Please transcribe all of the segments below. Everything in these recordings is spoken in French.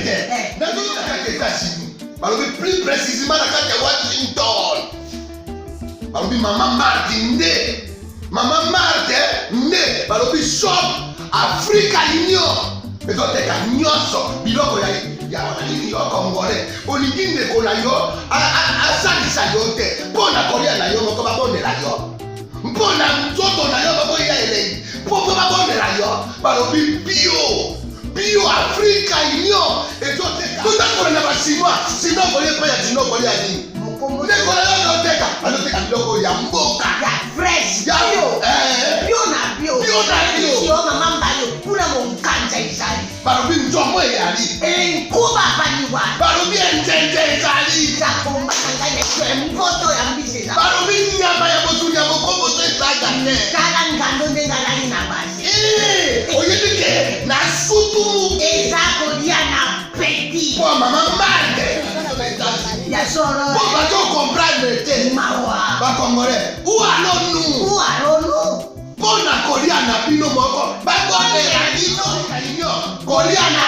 Angleterre. Dans les États-Unis. Plus précisément dans Washington. Maman Martin né. Maman Martin né. Balobi shop Africa Union. Mais donc t'es nyonso biloko ya yo congolais. Olingi ndeko na yo asalisa yo te. Mpona kolia na yo moko babondela yo. Mpona nzoto na yo baboya elei. Poko babondela yo. Balobi bio Africa Union. Et donc t'es na basinois. Sinon kolia pa ya sinon kolia ni. Ndeko na yo teka. Aloteka biloko ya mboka. Ya fresh. Ya bio. Yo mama mbayo kuna monkanja izali. Balobi nzomo yali. Kuba baniwa. Balobi enjenje ezali. Zakomba nganya kwe mvoto ya mbise. Balobi nyama ya botu ya bokombo to esaga ne. Kala ngando ndengalani na basi. Oyedike na sutu. Ezako dia na petit. Pour maman Marde. Ya soro. Pour bato comprendre te. Mawa. Ba congolais. Où allons-nous? Pona kolia na bino moko. Ba kone ya bino. Kolia na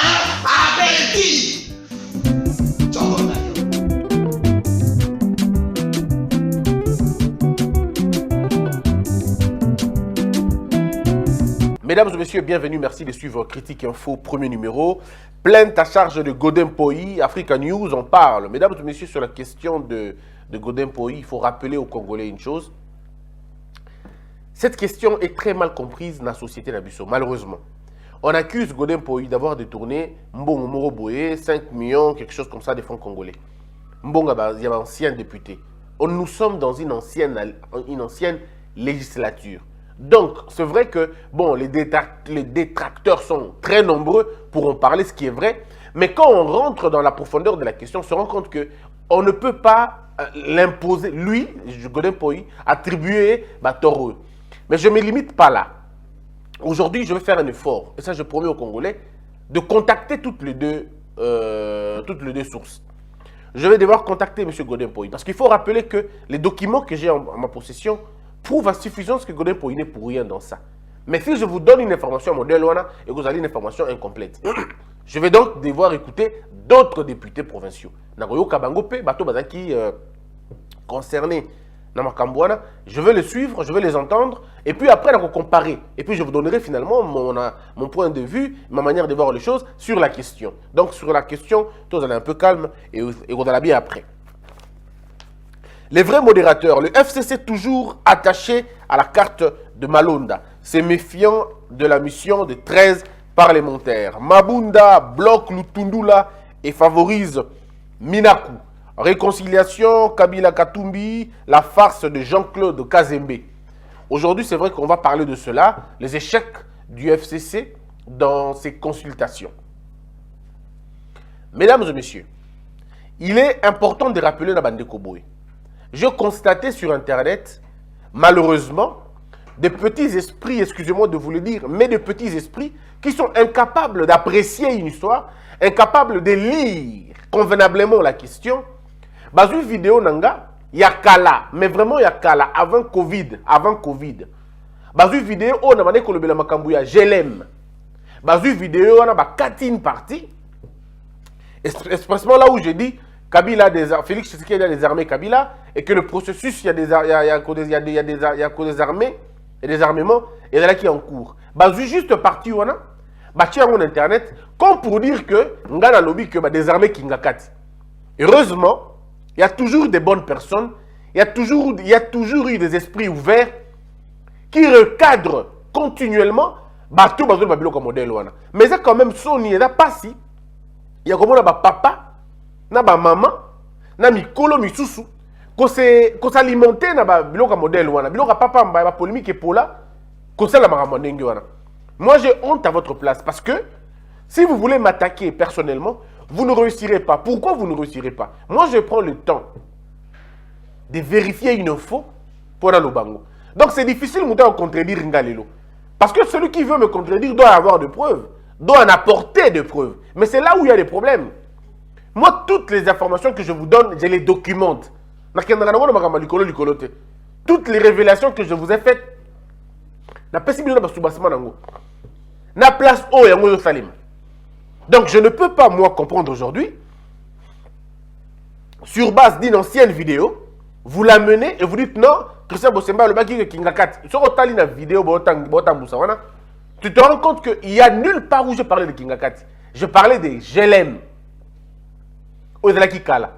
abeti. Chongo na yo. Mesdames et messieurs, bienvenue, merci de suivre Critique Info, premier numéro. Plainte à charge de Godin Poyi, Africa News, on parle. Mesdames et messieurs, sur la question de Godin Poyi, il faut rappeler aux Congolais une chose. Cette question est très mal comprise dans la société d'Abisso, malheureusement. On accuse Godin Poyi d'avoir détourné Mbongo Moroboye, 5 millions, quelque chose comme ça, des fonds congolais. Mbongo, il y a un ancien député. Nous sommes dans une ancienne législature. Donc, c'est vrai que, bon, les détracteurs sont très nombreux pour en parler, ce qui est vrai. Mais quand on rentre dans la profondeur de la question, on se rend compte qu'on ne peut pas l'imposer, lui, Godin Poyi, attribuer Toro. Mais je ne me limite pas là. Aujourd'hui, je vais faire un effort, et ça je promets aux Congolais, de contacter toutes les deux sources. Je vais devoir contacter M. Godin Poyi, parce qu'il faut rappeler que les documents que j'ai en ma possession prouvent à suffisance que Godin Poyi n'est pour rien dans ça. Mais si je vous donne une information modèle et que vous avez une information incomplète, je vais donc devoir écouter d'autres députés provinciaux. Nagoyo Kabangope, Bato Bazaki concernés. Je vais les suivre, je vais les entendre, et puis après, on va comparer. Et puis, je vous donnerai finalement mon point de vue, ma manière de voir les choses sur la question. Donc, sur la question, tous allez un peu calme, et on allez bien après. Les vrais modérateurs, le FCC toujours attaché à la carte de Malonda, se méfiant de la mission de 13 parlementaires. Mabunda bloque Lutundula et favorise Minaku. Réconciliation, Kabila Katumbi, la farce de Jean-Claude Kazembe. Aujourd'hui, c'est vrai qu'on va parler de cela, les échecs du FCC dans ces consultations. Mesdames et messieurs, il est important de rappeler Nabande Koboé. Je constatais sur Internet, malheureusement, des petits esprits, excusez-moi de vous le dire, mais des petits esprits qui sont incapables d'apprécier une histoire, incapables de lire convenablement la question. Bazu vidéo nanga, yakala, mais vraiment yakala, avant Covid. Bazu vidéo, on a demandé que le bela makambouya, je l'aime. Bazu vidéo, on a ba 4 parties. Expressement là où j'ai dit, Kabila Félix Tshisekedi a désarmé Kabila, et que le processus, il y a des armées, et des armements, et là qui est en cours. Bazu juste parti, on a, bâti en internet, comme pour dire que, ngana lobby que des armées qui ngakati. Heureusement, il y a toujours des bonnes personnes, il y a toujours eu des esprits ouverts qui recadrent continuellement bateau bateau babilo comme modèle wana. Mais ça quand même Sony là pas si il y a comme na ba papa na ba maman na mikolo misusu ko s'alimenter na ba bilo comme modèle wana. Bilo ka papa mba ba polémique et pola ko ça la makambo ndenge wana. Moi j'ai honte à votre place parce que si vous voulez m'attaquer personnellement, vous ne réussirez pas. Pourquoi vous ne réussirez pas? Moi, je prends le temps de vérifier une info pour le bango. Donc, c'est difficile de contredire Ngalelo. Parce que celui qui veut me contredire doit avoir des preuves, doit en apporter des preuves. Mais c'est là où il y a des problèmes. Moi, toutes les informations que je vous donne, je les documente. Toutes les révélations que je vous ai faites, na place O yango Salim. Donc, je ne peux pas, moi, comprendre aujourd'hui, sur base d'une ancienne vidéo, vous l'amenez et vous dites non, Christian Bosemba, le baki Kingakati. Sur la vidéo, tu te rends compte qu'il n'y a nulle part où je parlais de Kingakati. Je parlais des GLM. Kala.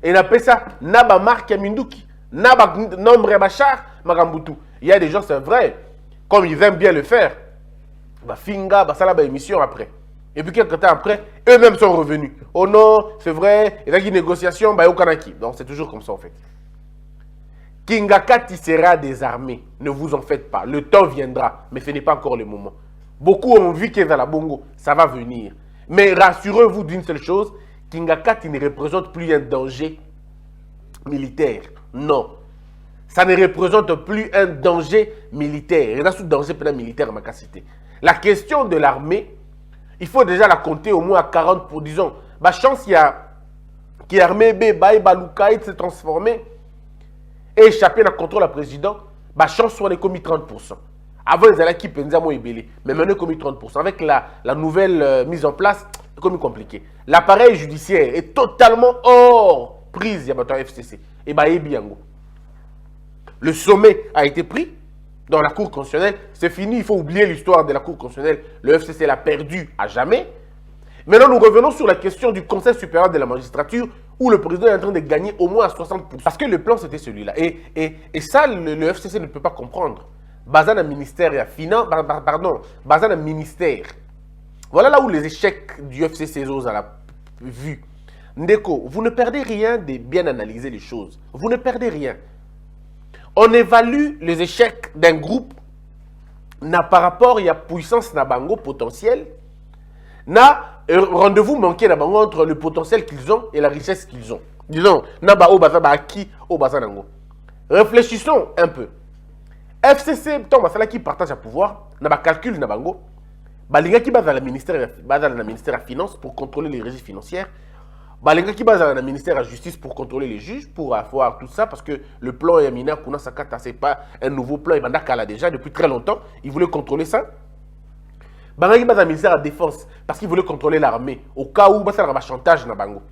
Et on appelle ça Naba Mark Yaminduki. Naba Nombre Bachar Magambutu. Il y a des gens, c'est vrai, comme ils aiment bien le faire, bah Finga, bah ça là, émission après. Et puis quelques temps après, eux-mêmes sont revenus. Oh non, c'est vrai, il y a une négociation, bah au Kanaki. Donc c'est toujours comme ça en fait. Kingakati sera désarmé. Ne vous en faites pas. Le temps viendra, mais ce n'est pas encore le moment. Beaucoup ont vu qu'ils à la Bongo, ça va venir. Mais rassurez-vous d'une seule chose, Kingakati ne représente plus un danger militaire. Non. Ça ne représente plus un danger militaire. Il y a un danger militaire à ma capacité. La question de l'armée, il faut déjà la compter au moins à 40 pour, disons. Bah, chance, il y a qui l'armée Baloukaït s'est transformé et échappé à contrôle à président. Bah, chance, on est commis 30%. Avant, ils allaient qui pensaient à Ibélé. Mais maintenant, on est commis 30%. Avec la nouvelle mise en place, c'est comme compliqué. L'appareil judiciaire est totalement hors prise. Il y a maintenant FCC. Et bah, le sommet a été pris dans la Cour constitutionnelle. C'est fini, il faut oublier l'histoire de la Cour constitutionnelle. Le FCC l'a perdu à jamais. Maintenant, nous revenons sur la question du Conseil supérieur de la magistrature où le président est en train de gagner au moins à 60%. Parce que le plan, c'était celui-là. Et ça, le FCC ne peut pas comprendre. Bazan un ministère, il y a finance, pardon, Bazan un ministère. Voilà là où les échecs du FCC à la vue. Ndeko, vous ne perdez rien de bien analyser les choses. Vous ne perdez rien. On évalue les échecs d'un groupe par rapport à la puissance na bango potentiel, na rendez-vous manqué na bango entre le potentiel qu'ils ont et la richesse qu'ils ont. Disons, na ba o baza ba qui o baza nango. Réfléchissons un peu. FCC, tant basala qui partage le pouvoir, na ba calcul na bango, balinga qui base dans le ministère de la Finance pour contrôler les régies financières. Balinga qui base dans le ministère de la Justice pour contrôler les juges, pour avoir tout ça, parce que le plan Yamina Kuna Sakata, ce n'est pas un nouveau plan, il y déjà depuis très longtemps, il voulait contrôler ça. Balinga qui base dans le ministère de la Défense, parce qu'il voulait contrôler l'armée, au cas où ça va chantage na bango.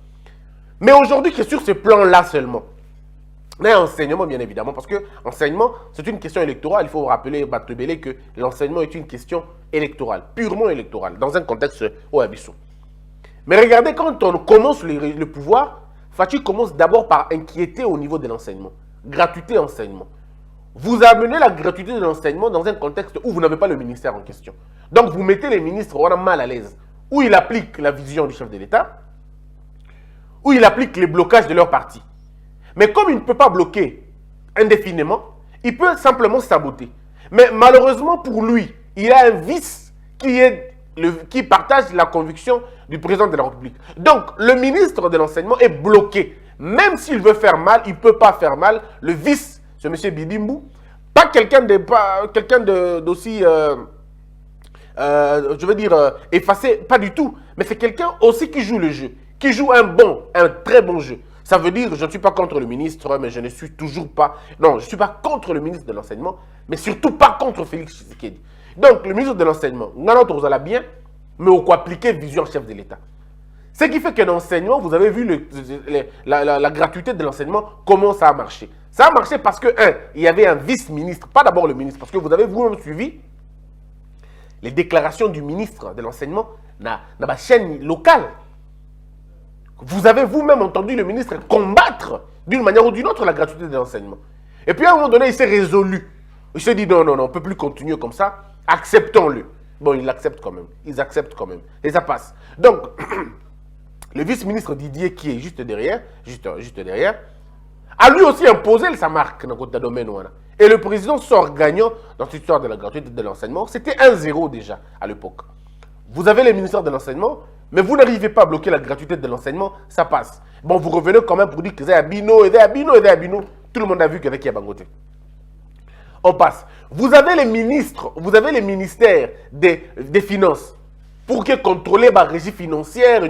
Mais aujourd'hui, c'est sur ce plan-là seulement. Mais enseignement, bien évidemment, parce que enseignement, c'est une question électorale. Il faut rappeler, Batebele, que l'enseignement est une question électorale, purement électorale, dans un contexte au Abissou. Mais regardez, quand on commence le pouvoir, Fatih commence d'abord par inquiéter au niveau de l'enseignement. Gratuité enseignement. Vous amenez la gratuité de l'enseignement dans un contexte où vous n'avez pas le ministère en question. Donc vous mettez les ministres mal à l'aise, où ils appliquent la vision du chef de l'État, où ils appliquent les blocages de leur parti. Mais comme il ne peut pas bloquer indéfiniment, il peut simplement saboter. Mais malheureusement pour lui, il a un vice qui partage la conviction du président de la République. Donc, le ministre de l'Enseignement est bloqué. Même s'il veut faire mal, il ne peut pas faire mal. Le vice, c'est M. Bidimbu, pas quelqu'un d'aussi, je veux dire, effacé, pas du tout. Mais c'est quelqu'un aussi qui joue le jeu, qui joue un très bon jeu. Ça veut dire, je ne suis pas contre le ministre, mais je ne suis toujours pas... Non, je ne suis pas contre le ministre de l'Enseignement, mais surtout pas contre Félix Tshisekedi. Donc, le ministre de l'Enseignement, nous allons bien, mais on peut appliquer vision chef de l'État. Ce qui fait que l'enseignement, vous avez vu la gratuité de l'enseignement, comment ça a marché. Ça a marché parce que, il y avait un vice-ministre, pas d'abord le ministre, parce que vous avez vous-même suivi les déclarations du ministre de l'Enseignement dans la chaîne locale. Vous avez vous-même entendu le ministre combattre d'une manière ou d'une autre la gratuité de l'enseignement. Et puis à un moment donné, il s'est résolu. Il s'est dit non, on ne peut plus continuer comme ça, acceptons-le. Bon, ils l'acceptent quand même. Ils acceptent quand même. Et ça passe. Donc, le vice-ministre Didier, qui est juste derrière, a lui aussi imposé sa marque dans le domaine. Et le président sort gagnant dans cette histoire de la gratuité de l'enseignement. C'était 1-0 déjà à l'époque. Vous avez le ministère de l'Enseignement, mais vous n'arrivez pas à bloquer la gratuité de l'enseignement, ça passe. Bon, vous revenez quand même pour dire que c'est Abino. Tout le monde a vu qu'il y avait Bangote. On passe. Vous avez les ministres, vous avez les ministères des Finances pour que contrôler la régie financière.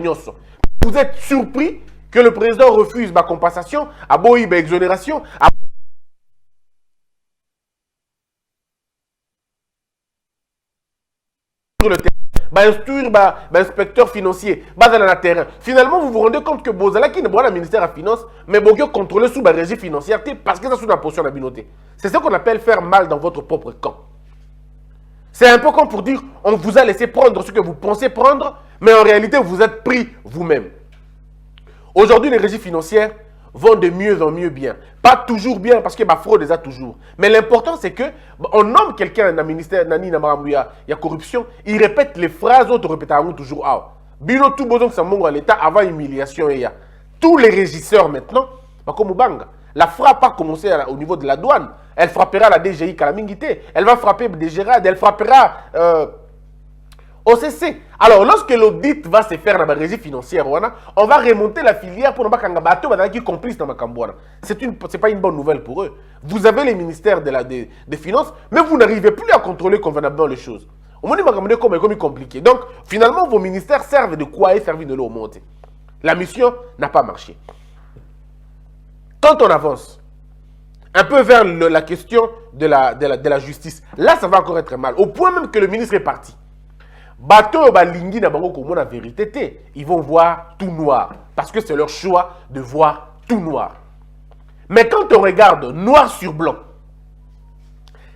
Vous êtes surpris que le président refuse ma compensation, à Boï, exonération, sur le terrain. instruire, inspecteur financier, dans le terrain. Finalement, vous vous rendez compte que Bozala qui n'est pas le ministère de la Finance, mais vous contrôler sous la régie financière parce que c'est sous la position de la communauté. C'est ce qu'on appelle faire mal dans votre propre camp. C'est un peu comme pour dire, on vous a laissé prendre ce que vous pensez prendre, mais en réalité, vous êtes pris vous-même. Aujourd'hui, les régies financières vont de mieux en mieux bien. Pas toujours bien, parce que la fraude les a toujours. Mais l'important, c'est que on nomme quelqu'un dans le ministère, il y a corruption, il répète les phrases, autres répètent toujours. Ah, Bino tout besoin que ça monte à l'État avant humiliation. Tous les régisseurs maintenant, comme Banga, la frappe a commencé au niveau de la douane. Elle frappera la DGI Kalamingité, elle va frapper des Gérard, elle frappera OCC. Alors, lorsque l'audit va se faire dans la régie financière, on va remonter la filière pour ne pas qu'il complice dans ma cambouana. C'est pas une bonne nouvelle pour eux. Vous avez les ministères des Finances, mais vous n'arrivez plus à contrôler convenablement les choses. Au moins, il comme compliqué. Donc, finalement, vos ministères servent de quoi et servent de l'eau montée. La mission n'a pas marché. Quand on avance un peu vers la question de la justice, là, ça va encore être mal. Au point même que le ministre est parti. Bateau balingi na bango comme la vérité, ils vont voir tout noir parce que c'est leur choix de voir tout noir. Mais quand on regarde noir sur blanc,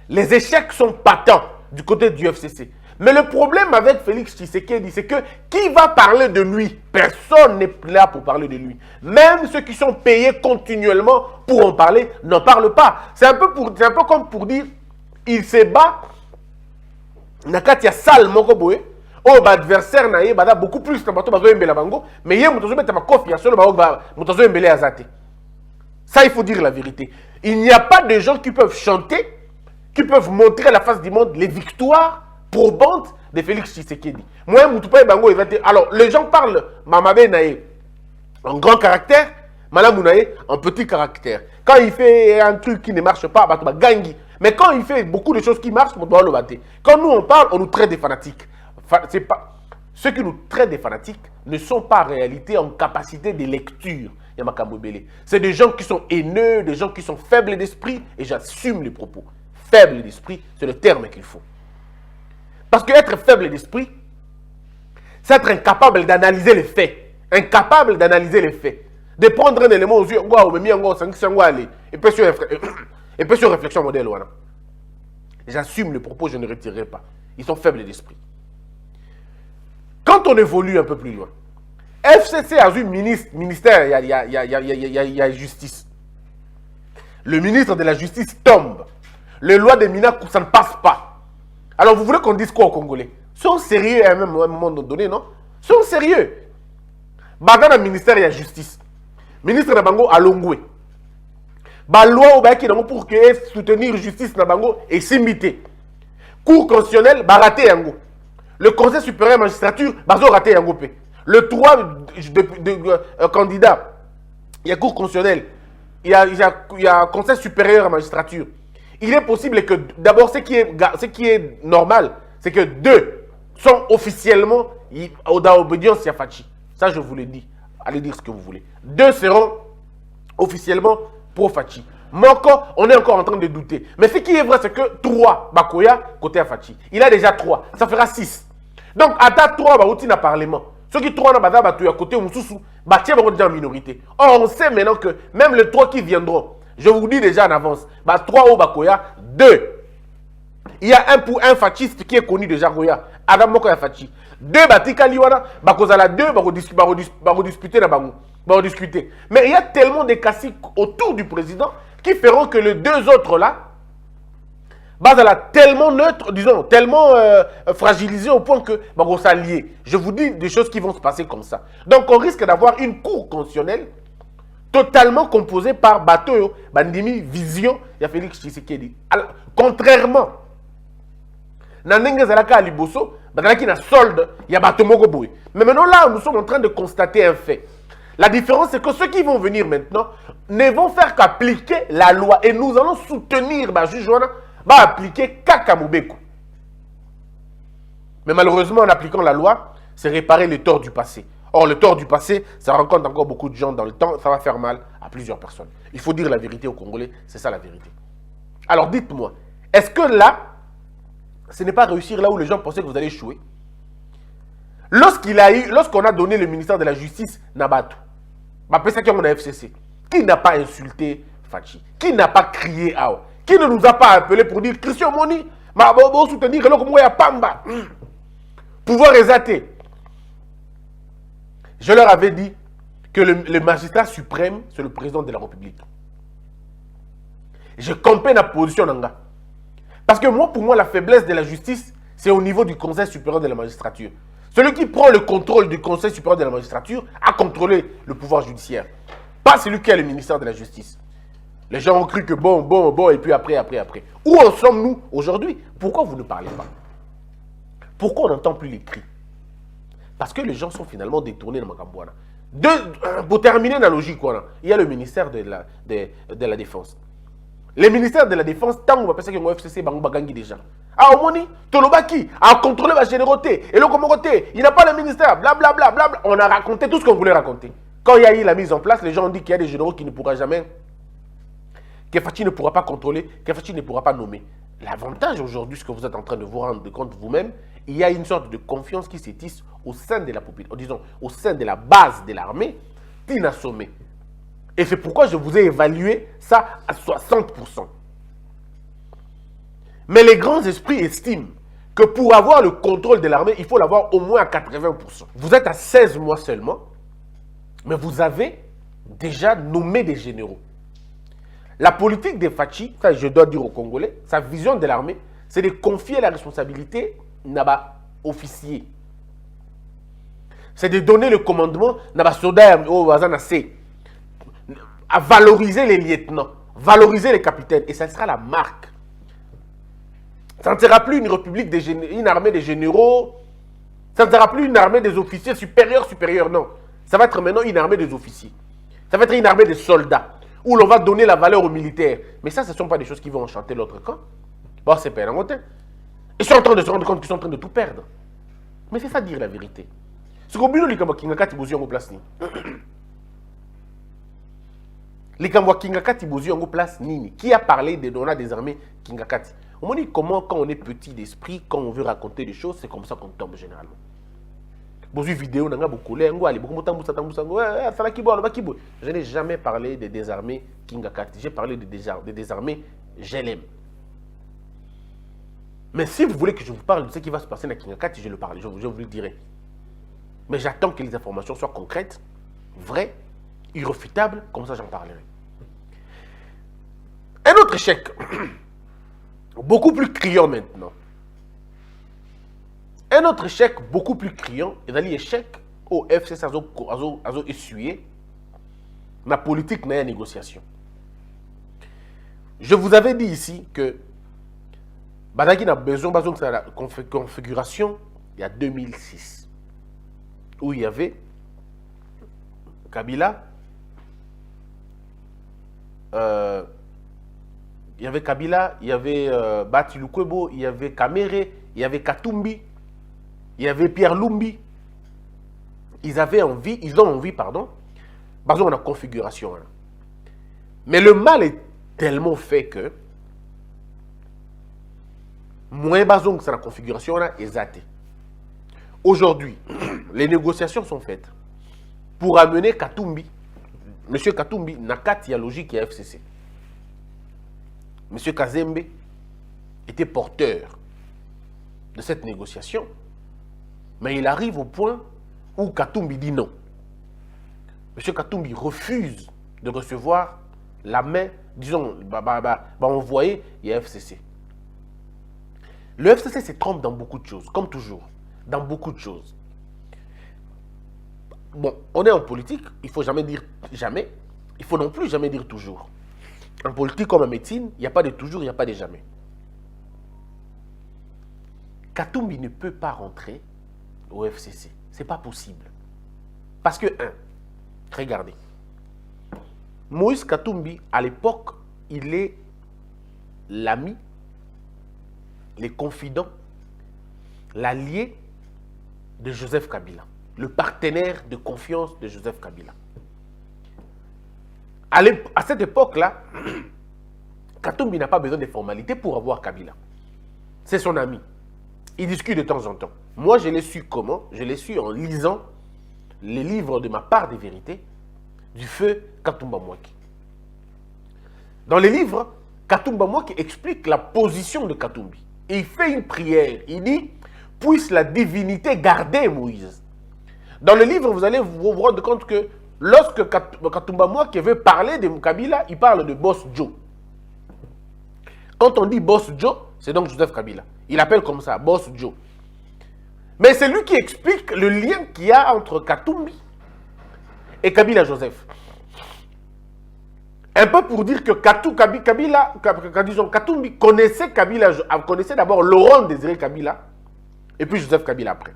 les échecs sont patents du côté du FCC. Mais le problème avec Félix Tshisekedi, c'est que qui va parler de lui? Personne n'est là pour parler de lui. Même ceux qui sont payés continuellement pour en parler n'en parlent pas. C'est un peu comme pour dire, il se bat. Nakatia sal moko boye o ba adversaire na ye bada beaucoup plus na bato bazo embela bango mais ye mutozo beta ma confiance ba mutozo embele azate. Ça il faut dire la vérité. Il n'y a pas de gens qui peuvent chanter, qui peuvent montrer à la face du monde les victoires probantes de Félix Tshisekedi. Moi mutupa bango ezate. Alors les gens parlent Mamabe nae en grand caractère, Madame Mounaye en petit caractère. Quand il fait un truc qui ne marche pas, bato ba gangi. Mais quand il fait beaucoup de choses qui marchent, on doit le battre. Quand nous on parle, on nous traite des fanatiques. Ceux qui nous traitent des fanatiques ne sont pas en réalité en capacité de lecture. C'est des gens qui sont haineux, des gens qui sont faibles d'esprit, et j'assume les propos. Faible d'esprit, c'est le terme qu'il faut. Parce qu'être faible d'esprit, c'est être incapable d'analyser les faits. Incapable d'analyser les faits. De prendre un élément aux yeux, et puis sur réflexion modèle, j'assume le propos, je ne retirerai pas. Ils sont faibles d'esprit. Quand on évolue un peu plus loin, FCC a un ministère, il y a justice. Le ministre de la justice tombe. Les lois de Mina, ça ne passe pas. Alors vous voulez qu'on dise quoi aux Congolais? Ils sont sérieux à un moment donné, non? Ils sont sérieux. Dans le ministère, il y a justice. Ministre de Bango a Longwe. La loi pour soutenir la justice na bango et s'imiter. Cour constitutionnelle va rater yango. Le Conseil supérieur de la magistrature va rater yango. Le 3 candidats, il y a Cour constitutionnelle, il y a Conseil supérieur de la magistrature. Il est possible que d'abord ce qui est normal, c'est que 2 sont officiellement dans l'obédience à Fachi. Ça je vous le dis. Allez dire ce que vous voulez. 2 seront officiellement pour Fachi. Moko, on est encore en train de douter. Mais ce qui est vrai, c'est que 3 Bakoya côté Fachi. Il a déjà 3. Ça fera 6. Donc, à ta 3 Baouti na parlement. Ceux qui 3 na bada Batoya côté Moussoussou, Batia va déjà en minorité. Or, on sait maintenant que même les 3 qui viendront, je vous dis déjà en avance, 3 au Bakoya, 2. Il y a un fachiste qui est connu déjà Goya. Adam Moko ya Fachi. 2 Batika Liwana, Bakozala 2, disputer na Bangou. Discuter. Mais il y a tellement de caciques autour du président qui feront que les 2 autres là, tellement neutre, disons, tellement fragilisé au point que vont s'allier. Je vous dis des choses qui vont se passer comme ça. Donc on risque d'avoir une cour constitutionnelle totalement composée par Bato, Bandimi, Vision, il y a Félix Tshisekedi. Contrairement, Nanenge Zalaka à Liboso, qui na solde, il y a Bato Mogoboui. Mais maintenant là, nous sommes en train de constater un fait. La différence, c'est que ceux qui vont venir maintenant ne vont faire qu'appliquer la loi. Et nous allons soutenir juge va appliquer Kakamoubeko. Mais malheureusement, en appliquant la loi, c'est réparer les torts du passé. Or, le tort du passé, ça rencontre encore beaucoup de gens dans le temps. Ça va faire mal à plusieurs personnes. Il faut dire la vérité aux Congolais. C'est ça la vérité. Alors, dites-moi, est-ce que là, ce n'est pas réussir là où les gens pensaient que vous allez échouer? Lorsqu'on a donné le ministère de la Justice, Nabatou, on a FCC, qui n'a pas insulté Fachi, qui n'a pas crié Ao, qui ne nous a pas appelé pour dire Christian Moni, soutenir Pamba, pouvoir exalter. Je leur avais dit que le magistrat suprême, c'est le président de la République. Je comprends la position d'Anga. Parce que pour moi, la faiblesse de la justice, c'est au niveau du Conseil supérieur de la magistrature. Celui qui prend le contrôle du Conseil supérieur de la magistrature a contrôlé le pouvoir judiciaire. Pas celui qui est le ministère de la Justice. Les gens ont cru que bon, et puis après. Où en sommes-nous aujourd'hui? Pourquoi vous ne parlez pas? Pourquoi on n'entend plus les cris? Parce que les gens sont finalement détournés de Makambouana. Pour terminer la logique, il y a le ministère de la Défense. Le ministère de la Défense, tant qu'on va penser que le FCC Bangi déjà. Ah, au moni, Tolobaki a contrôlé la générosité. Et le communauté, il n'a pas le ministère, blablabla. On a raconté tout ce qu'on voulait raconter. Quand il y a eu la mise en place, les gens ont dit qu'il y a des généraux qui ne pourra jamais, que Fachi ne pourra pas contrôler, que Fachi ne pourra pas nommer. L'avantage aujourd'hui, ce que vous êtes en train de vous rendre compte vous-même, il y a une sorte de confiance qui s'étisse au sein de la population, disons, au sein de la base de l'armée, Tina Sommet. Et c'est pourquoi je vous ai évalué ça à 60%. Mais les grands esprits estiment que pour avoir le contrôle de l'armée, il faut l'avoir au moins à 80%. Vous êtes à 16 mois seulement, mais vous avez déjà nommé des généraux. La politique de Fachi, ça je dois dire aux Congolais, sa vision de l'armée, c'est de confier la responsabilité à officier. C'est de donner le commandement à soldat à valoriser les lieutenants, valoriser les capitaines. Et ça sera la marque. Ça ne sera plus une république, une armée des généraux. Ça ne sera plus une armée des officiers supérieurs, non. Ça va être maintenant une armée des officiers. Ça va être une armée des soldats, où l'on va donner la valeur aux militaires. Mais ça, ce ne sont pas des choses qui vont enchanter l'autre camp. Bon, c'est pas un ils sont en train de se rendre compte qu'ils sont en train de tout perdre. Mais c'est ça dire la vérité. Ce qu'on dit, c'est place. Qui a parlé des donnats des armées Kingakati? On dit comment, quand on est petit d'esprit, quand on veut raconter des choses, c'est comme ça qu'on tombe généralement. Vidéo, je n'ai jamais parlé des désarmés Kingakati. J'ai parlé des désarmés GLM. Mais si vous voulez que je vous parle de ce qui va se passer dans Kingakati, je le parle, je vous le dirai. Mais j'attends que les informations soient concrètes, vraies, irréfutables, comme ça j'en parlerai. Un autre échec, beaucoup plus criant maintenant. Un autre échec beaucoup plus criant, et dans l'échec au FCC a essuyé la politique de la négociation. Je vous avais dit ici que Badagi a besoin de la configuration il y a 2006, où il y avait Kabila, il y avait Bati Lukwebo, il y avait Kamere, il y avait Katumbi, il y avait Pierre Lumbi. Ils ont envie, basé sur la configuration. Mais le mal est tellement fait que moins basé sur la configuration est zaté. Aujourd'hui, les négociations sont faites pour amener Katumbi. Monsieur Katumbi n'a qu'à logique et FCC. Monsieur Kazembe était porteur de cette négociation, mais il arrive au point où Katumbi dit non. Monsieur Katumbi refuse de recevoir la main, disons, envoyée et FCC. Le FCC se trompe dans beaucoup de choses, comme toujours, dans beaucoup de choses. Bon, on est en politique, il ne faut jamais dire jamais, il faut non plus jamais dire toujours. En politique comme en médecine, il n'y a pas de toujours, il n'y a pas de jamais. Katumbi ne peut pas rentrer au FCC. Ce n'est pas possible. Parce que, regardez, Moïse Katumbi, à l'époque, il est l'ami, le confident, l'allié de Joseph Kabila, le partenaire de confiance de Joseph Kabila. À cette époque-là, Katumbi n'a pas besoin de formalités pour avoir Kabila. C'est son ami. Ils discutent de temps en temps. Moi, je l'ai su comment? Je l'ai su en lisant les livres de ma part des vérités du feu Katumba Mwaki. Dans les livres, Katumba Mwaki explique la position de Katumbi. Et il fait une prière. Il dit, puisse la divinité garder Moïse. Dans le livre, vous allez vous rendre compte que lorsque Katumba Mwaki veut parler de Kabila, il parle de Boss Joe. Quand on dit Boss Joe, c'est donc Joseph Kabila. Il appelle comme ça, Boss Joe. Mais c'est lui qui explique le lien qu'il y a entre Katumbi et Kabila Joseph. Un peu pour dire que Katumbi connaissait Kabila, connaissait d'abord Laurent Désiré Kabila et puis Joseph Kabila après.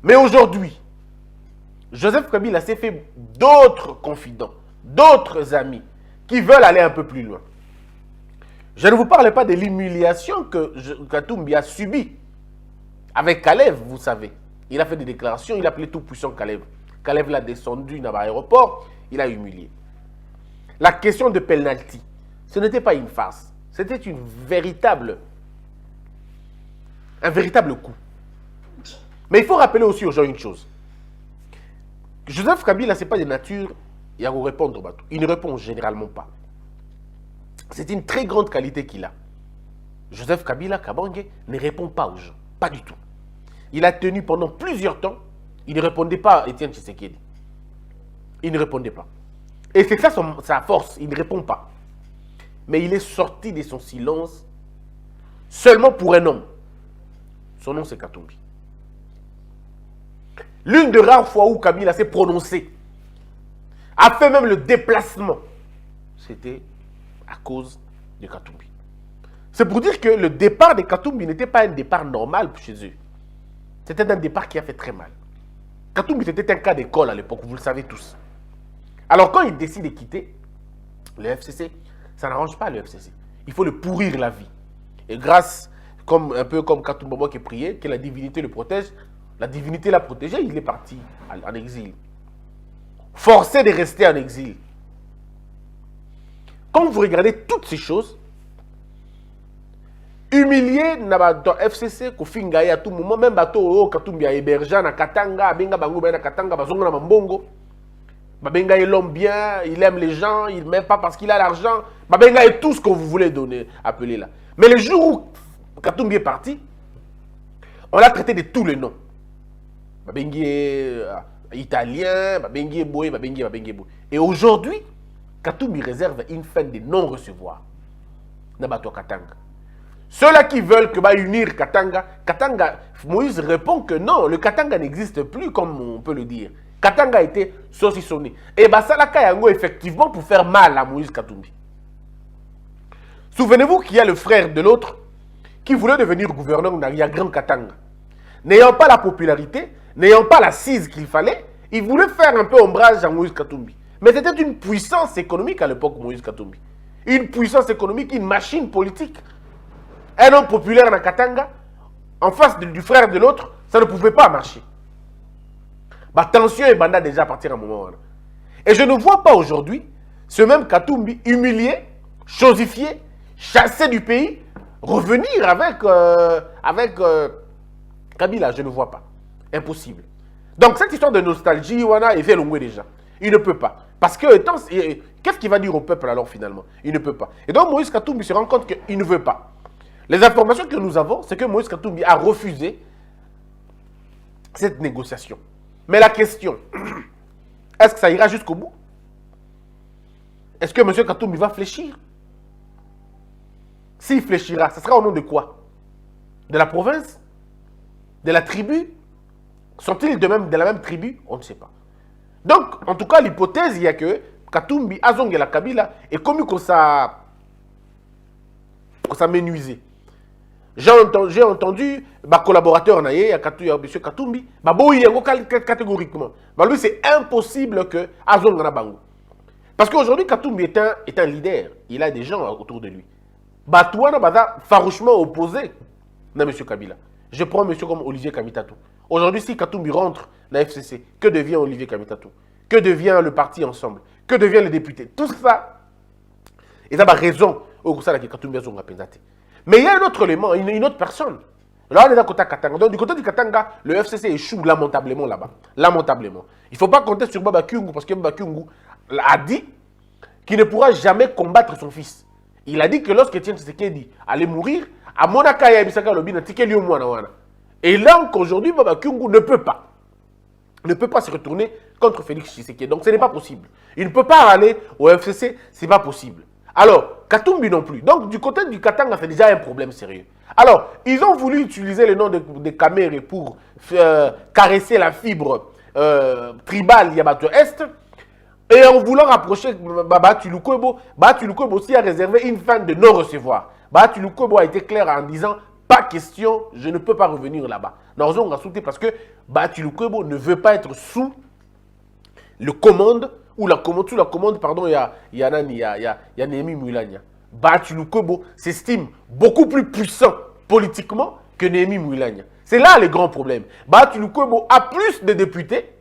Mais aujourd'hui, Joseph Kabila s'est fait d'autres confidents, d'autres amis qui veulent aller un peu plus loin. Je ne vous parle pas de l'humiliation que Katumbi a subie avec Kalev, vous savez. Il a fait des déclarations, il a appelé tout puissant Kalev. Kalev l'a descendu dans l'aéroport, il a humilié. La question de penalty, ce n'était pas une farce, c'était un véritable coup. Mais il faut rappeler aussi aux gens une chose. Joseph Kabila, ce n'est pas de nature, il a à répondre au bateau. Il ne répond généralement pas. C'est une très grande qualité qu'il a. Joseph Kabila Kabange ne répond pas aux gens, pas du tout. Il a tenu pendant plusieurs temps, il ne répondait pas à Étienne Tshisekedi. Il ne répondait pas. Et c'est ça sa force, il ne répond pas. Mais il est sorti de son silence seulement pour un homme. Son nom c'est Katumbi. L'une des rares fois où Kabila s'est prononcé, a fait même le déplacement, c'était à cause de Katumbi. C'est pour dire que le départ de Katumbi n'était pas un départ normal chez eux. C'était un départ qui a fait très mal. Katumbi était un cas d'école à l'époque, vous le savez tous. Alors quand il décide de quitter le FCC, ça n'arrange pas le FCC. Il faut le pourrir la vie. Et grâce, un peu comme Katumba Mwaki qui priait, que la divinité le protège, la divinité l'a protégé, il est parti en exil. Forcé de rester en exil. Quand vous regardez toutes ces choses, humilié dans le FCC, Kofingaye à tout moment, même bateau Katumbi a hébergé na Katanga, Benga Bango na Katanga, Bazonga na Mbongo. Babenga est l'homme bien, il aime les gens, il n'aime pas parce qu'il a l'argent. Babenga est tout ce que vous voulez donner, appeler là. Mais le jour où Katumbi est parti, on l'a traité de tous les noms. Babengi est italien, Babengi est boé, Babengi est boé. Et aujourd'hui, Katumbi réserve une fin de non-recevoir. Nabato Katanga. Ceux-là qui veulent que unir Katanga, Moïse répond que non, le Katanga n'existe plus comme on peut le dire. Katanga a été saucissonné. Et Basalaka Yango effectivement pour faire mal à Moïse Katumbi. Souvenez-vous qu'il y a le frère de l'autre qui voulait devenir gouverneur d'Aria Grand Katanga. N'ayant pas la popularité, n'ayant pas l'assise qu'il fallait, il voulait faire un peu ombrage à Moïse Katumbi. Mais c'était une puissance économique à l'époque, Moïse Katumbi. Une puissance économique, une machine politique. Un homme populaire dans Katanga, en face du frère de l'autre, ça ne pouvait pas marcher. Tension et Banda déjà à partir d'un moment. Et je ne vois pas aujourd'hui ce même Katumbi humilié, chosifié, chassé du pays, revenir avec Kabila. Je ne vois pas. Impossible. Donc cette histoire de nostalgie, il fait l'ongoué déjà. Il ne peut pas. Parce que, qu'est-ce qu'il va dire au peuple alors finalement? Il ne peut pas. Et donc Moïse Katumbi se rend compte qu'il ne veut pas. Les informations que nous avons, c'est que Moïse Katumbi a refusé cette négociation. Mais la question, est-ce que ça ira jusqu'au bout? Est-ce que M. Katumbi va fléchir? S'il fléchira, ce sera au nom de quoi? De la province? De la tribu? Sont-ils de la même tribu? On ne sait pas. Donc, en tout cas, l'hypothèse, il y a que Katumbi, Azong et la Kabila, est comme que ça menuisait. J'ai entendu ma collaborateur M. Katumbi, catégoriquement. Lui, c'est impossible que Azong na bango. Parce qu'aujourd'hui, Katumbi est un leader. Il a des gens autour de lui. Batouana Bada farouchement opposé à M. Kabila. Je prends M. comme Olivier Kamitatou. Aujourd'hui, si Katumbi rentre dans la FCC, que devient Olivier Kamitatou? Que devient le parti ensemble? Que devient les députés? Tout ça, il y a raison au Katumbi Azong a. Mais il y a un autre élément, une autre personne. Là, on est dans le côté Katanga. Donc, du côté du Katanga, le FCC échoue lamentablement là-bas. Lamentablement. Il ne faut pas compter sur Baba Kyungu parce que Baba Kyungu a dit qu'il ne pourra jamais combattre son fils. Il a dit que lorsque Etienne Tshisekedi allait mourir, à Monaka et à Bisaka Lobina, et là, qu'aujourd'hui, Baba Kyungu ne peut pas. Ne peut pas se retourner contre Félix Tshisekedi. Donc, ce n'est pas possible. Il ne peut pas aller au FCC, ce n'est pas possible. Alors, Katumbi non plus. Donc, du côté du Katanga, c'est déjà un problème sérieux. Alors, ils ont voulu utiliser le nom de Kamere pour caresser la fibre tribale Yabato Est. Et en voulant rapprocher Batulukwebo, Batulukwebo aussi a réservé une fin de non-recevoir. Batulukwebo a été clair en disant pas question, je ne peux pas revenir là-bas. Nous on a sauté parce que Batulukwebo ne veut pas être sous le commande, ou la commande, sous la commande, pardon, il y a Némi Moulania. Batulukwebo s'estime beaucoup plus puissant politiquement que Némi Moulania. C'est là le grand problème. Batulukwebo a plus de députés,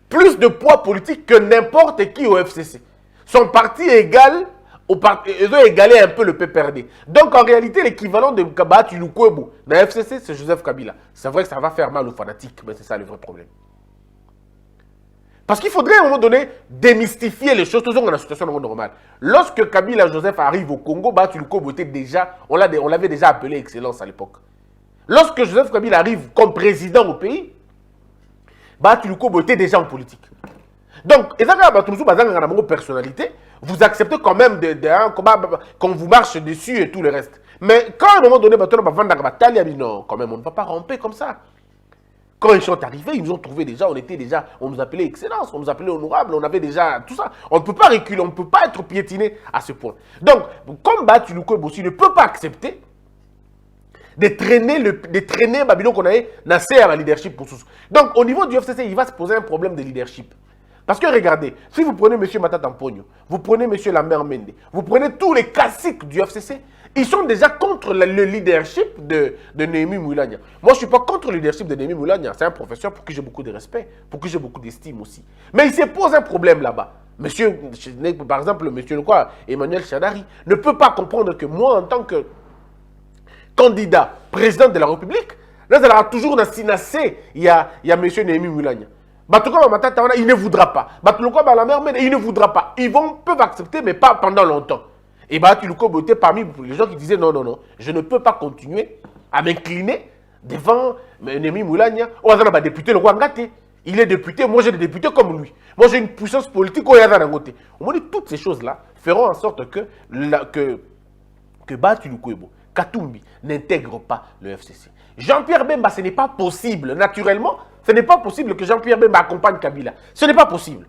plus de poids politique que n'importe qui au FCC. Son parti est égal, ils ont égalé un peu le PPRD. Donc en réalité, l'équivalent de Batulukwebo dans le FCC, c'est Joseph Kabila. C'est vrai que ça va faire mal aux fanatiques, mais c'est ça le vrai problème. Parce qu'il faudrait à un moment donné démystifier les choses, toujours dans la situation normale. Lorsque Kabila Joseph arrive au Congo, Batulukwebo était déjà, on l'avait déjà appelé Excellence à l'époque. Lorsque Joseph Kabila arrive comme président au pays, Batulukwebo était déjà en politique. Donc, personnalité, vous acceptez quand même qu'on vous marche dessus et tout le reste. Mais quand à un moment donné, non, quand même, on ne va pas ramper comme ça. Quand ils sont arrivés, ils nous ont trouvé déjà, on nous appelait Excellence, on nous appelait Honorable, on avait déjà tout ça. On ne peut pas reculer, on ne peut pas être piétiné à ce point. Donc, comme Batulukwebo aussi ne peut pas accepter de traîner Babylone qu'on a Nasser à leadership pour tous. Donc, au niveau du FCC, il va se poser un problème de leadership. Parce que regardez, si vous prenez M. Matata Mponyo, vous prenez M. Lambert Mende, vous prenez tous les classiques du FCC, ils sont déjà contre le leadership de Némi Moulania. Moi, je ne suis pas contre le leadership de Némi Moulania. C'est un professeur pour qui j'ai beaucoup de respect, pour qui j'ai beaucoup d'estime aussi. Mais il se pose un problème là-bas. Monsieur, par exemple, M. Emmanuel Shadari ne peut pas comprendre que moi, en tant que candidat président de la République, là, ça aura toujours nassé, il y a M. Némi Moulania. Il ne voudra pas. Il ne voudra pas. Ils peuvent accepter, mais pas pendant longtemps. Et Batulukwebo était parmi les gens qui disaient non, non, non, je ne peux pas continuer à m'incliner devant Némi Moulania. Il est député, moi j'ai des députés comme lui. Moi j'ai une puissance politique. On dit toutes ces choses-là feront en sorte que Batulukwebo, Katumbi n'intègre pas le FCC. Jean-Pierre Bemba, ce n'est pas possible. Naturellement, ce n'est pas possible que Jean-Pierre Bemba accompagne Kabila. Ce n'est pas possible.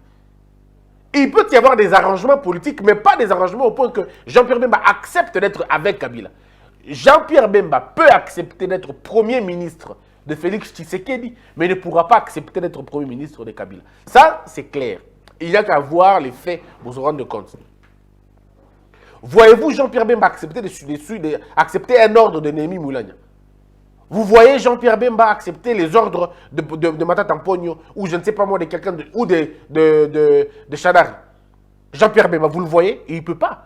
Il peut y avoir des arrangements politiques, mais pas des arrangements au point que Jean-Pierre Bemba accepte d'être avec Kabila. Jean-Pierre Bemba peut accepter d'être Premier ministre de Félix Tshisekedi, mais il ne pourra pas accepter d'être Premier ministre de Kabila. Ça, c'est clair. Il n'y a qu'à voir les faits pour se rendre compte. Voyez-vous Jean-Pierre Bemba accepter un ordre de Némi Moulania? Vous voyez Jean-Pierre Bemba accepter les ordres de Matata Mponyo ou je ne sais pas moi de quelqu'un ou de Shadari? Jean-Pierre Bemba, vous le voyez? Il ne peut pas.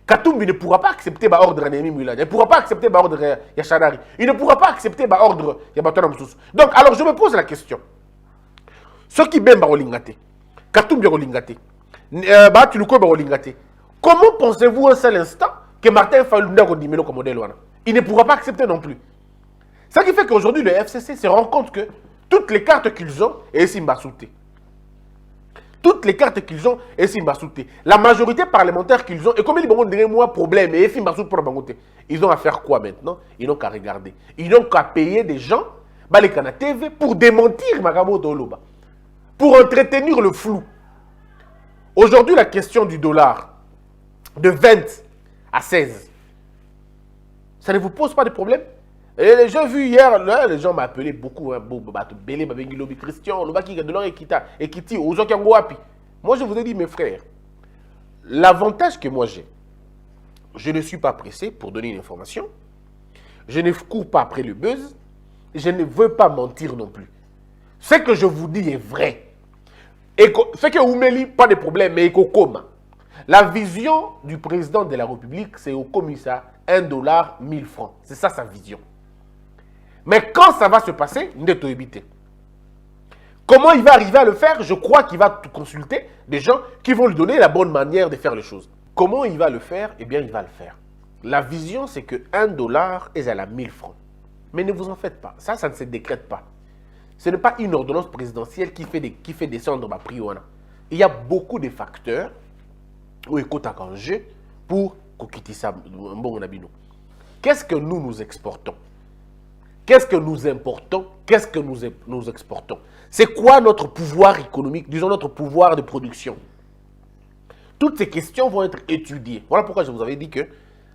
Katumbi ne pourra pas accepter l'ordre de Némi Moulania. Il ne pourra pas accepter l'ordre de Shadari. Il ne pourra pas accepter l'ordre de Batona Moussous. Donc, alors je me pose la question. Ceux qui Bemba Olingate, Katumbi Olingate, Batulukwebo Olingate, comment pensez-vous un seul instant que Martin Fayulu Rodimelo comme modèle? Il ne pourra pas accepter non plus. Ce qui fait qu'aujourd'hui, le FCC se rend compte que toutes les cartes qu'ils ont, et Simbasouté. Toutes les cartes qu'ils ont, et Simbasouté. La majorité parlementaire qu'ils ont, et comme ils vont dire moi problème, et Simbasouté pour Bangoté, ils ont à faire quoi maintenant? Ils n'ont qu'à regarder. Ils n'ont qu'à payer des gens, Balekana TV, pour démentir Magamo Doloba. Pour entretenir le flou. Aujourd'hui, la question du dollar, de 20 à 16, ça ne vous pose pas de problème? Et j'ai vu hier, là, les gens m'appelaient beaucoup, hein, Christian, moi je vous ai dit, mes frères, l'avantage que moi j'ai, je ne suis pas pressé pour donner une information, je ne cours pas après le buzz, je ne veux pas mentir non plus. Ce que je vous dis est vrai. Fait que Oumeli, pas de problème, mais Ekokoma. La vision du président de la République, c'est au commissaire $1, 1000 francs. C'est ça sa vision. Mais quand ça va se passer, Ndeto éviter. Comment il va arriver à le faire? Je crois qu'il va consulter des gens qui vont lui donner la bonne manière de faire les choses. Comment il va le faire? Eh bien, il va le faire. La vision, c'est que $1 est à la 1000 francs. Mais ne vous en faites pas. Ça ne se décrète pas. Ce n'est pas une ordonnance présidentielle qui fait descendre ma prix. Il y a beaucoup de facteurs où écoute à jeu pour quitter ça. Qu'est-ce que nous exportons? Qu'est-ce que nous importons? Qu'est-ce que nous exportons? C'est quoi notre pouvoir économique, disons notre pouvoir de production? Toutes ces questions vont être étudiées. Voilà pourquoi je vous avais dit que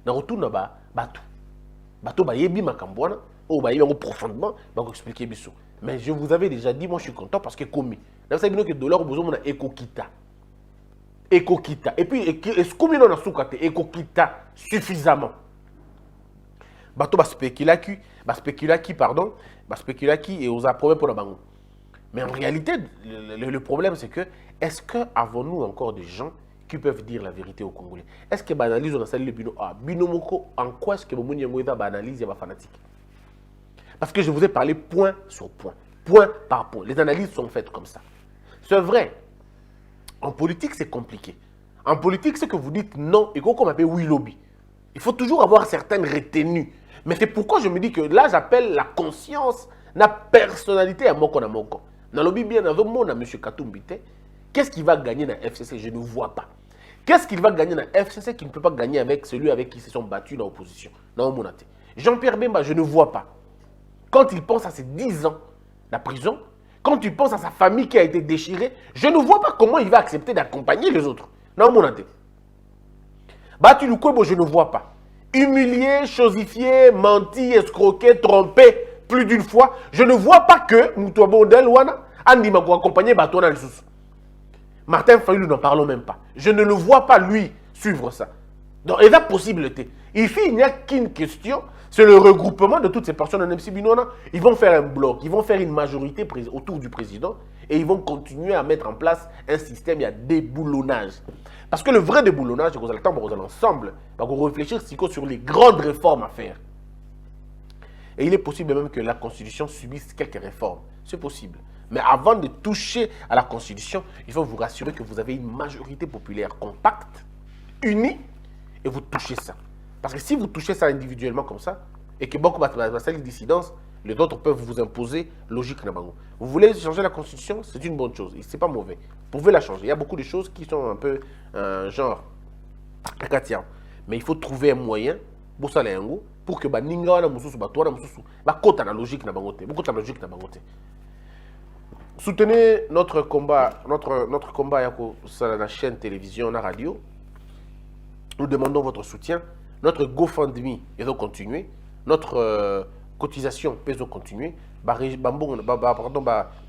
dans retour là-bas, bateau yebi makambwana, ou profondément, expliquer biso. Mais je vous avais déjà dit, moi je suis content parce que comme vous savez que dollar au besoin de ekokita. Et puis est-ce qu'on a soukate ekokita suffisamment? Bateau spécula qui et aux problème pour la banque. Mais en réalité, le problème c'est que est-ce que avons-nous encore des gens qui peuvent dire la vérité aux Congolais? Est-ce que banalise on a sali le bino binomoko en quoi est-ce que mon yangoïda banalise et fanatique? Parce que je vous ai parlé point sur point, point par point. Les analyses sont faites comme ça. C'est vrai. En politique, c'est compliqué. En politique, c'est que vous dites non et qu'on appelle oui lobby. Il faut toujours avoir certaines retenues. Mais c'est pourquoi je me dis que là, j'appelle la conscience, la personnalité à Moko na Moko. Dans le lobby bien avant mon à M. Katumbite, qu'est-ce qu'il va gagner dans la FCC? Je ne vois pas. Qu'est-ce qu'il va gagner dans la FCC qu'il ne peut pas gagner avec celui avec qui ils se sont battus dans l'opposition? Jean-Pierre Bemba, je ne vois pas. Quand il pense à ses 10 ans de prison, quand il pense à sa famille qui a été déchirée, je ne vois pas comment il va accepter d'accompagner les autres. Non, mon athée. Batu Lukwebo, je ne vois pas. Humilié, chosifié, menti, escroqué, trompé plus d'une fois, je ne vois pas que Moutouabo Delwana, Andy Mago accompagné Batouana Lissous. Martin Fayulu, n'en parlons même pas. Je ne le vois pas, lui, suivre ça. Donc, il y a possibilité. Ici, il n'y a qu'une question, c'est le regroupement de toutes ces personnes en MC Binona. Ils vont faire un bloc, ils vont faire une majorité autour du président et ils vont continuer à mettre en place un système, il y a déboulonnage. Parce que le vrai déboulonnage, c'est qu'on a le temps, on ensemble, on va réfléchir sur les grandes réformes à faire. Et il est possible même que la Constitution subisse quelques réformes. C'est possible. Mais avant de toucher à la Constitution, il faut vous rassurer que vous avez une majorité populaire compacte, unie, et vous touchez ça. Parce que si vous touchez ça individuellement comme ça, et que beaucoup de dissidence, les autres peuvent vous imposer logique. Vous voulez changer la Constitution, c'est une bonne chose. C'est pas mauvais. Vous pouvez la changer. Il y a beaucoup de choses qui sont un peu genre mais il faut trouver un moyen pour que soutenez notre combat, notre combat sur la chaîne télévision, la radio. Nous demandons votre soutien. Notre GoFundMe est continuer. Notre cotisation peut continuer.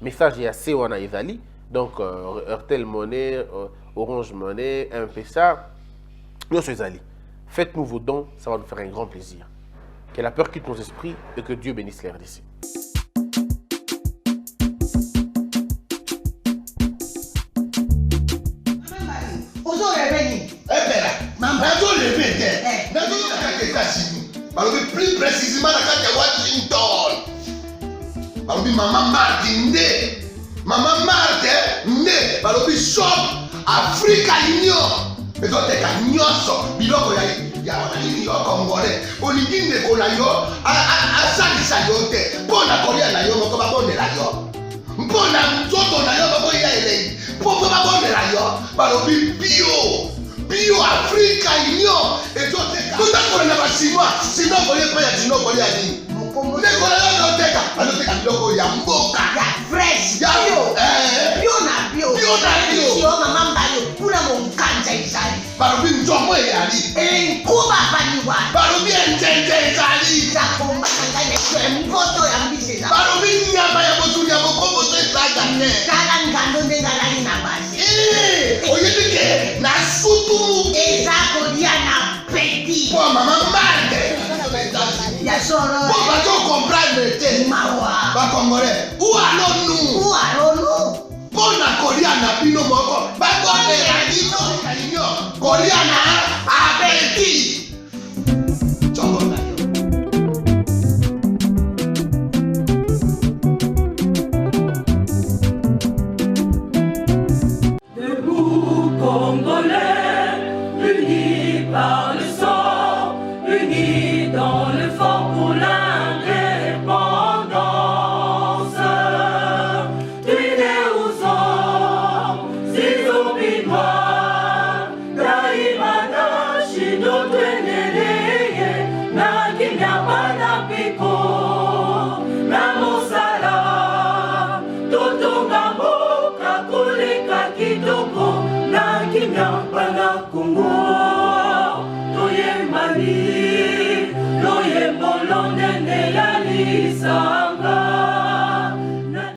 Message est assez on a évalué. Donc, Airtel Monnaie, Orange Monnaie, M-Pesa, nous sommes allés. Faites-nous vos dons, ça va nous faire un grand plaisir. Que la peur quitte nos esprits et que Dieu bénisse les RDC. Plus précisément à Washington. Maman Martin Maman Martin balobi shop Africa Union. Mais donc nyonso biloko ya nini yo congolais. Olingi ndeko na yo asalisa yo te. Mpona kolia na yo moko babondela yo. Mpona nzoto na yo baboya elei. Mpo babondela yo balobi bio Africa Union. Et donc tout à na basima sino kolia pa ya sino kolia nini. Ndeko na yo teka aloteka biloko ya mboka ya fresh ya bio mama mbalo kuna monkanja izali balobi nzomo eyali enkuba baniwa balobi enjenje ezali zakomba ngane mpoto ya mbiseza balobi nyama ya botu ya bokombo to ezaga ne kala ngando ndengalali na basi oyebike na sutu ezakolia na petit po mama mande ya soro po bato comprendre te mawa ba congolais où allons-nous pona kolia na bino moko bakondela bino kolia na abeti chongo na yo unis par le sang, unis dans le fort pour l'indépendance. Tuine uzon, sizobi noir, daimana shido tueneleye, na kinyamana piko, na mosala, totonga mboka kuleka kitoko, na kinyamana kungo, toye mali, loye molonene ya lisa.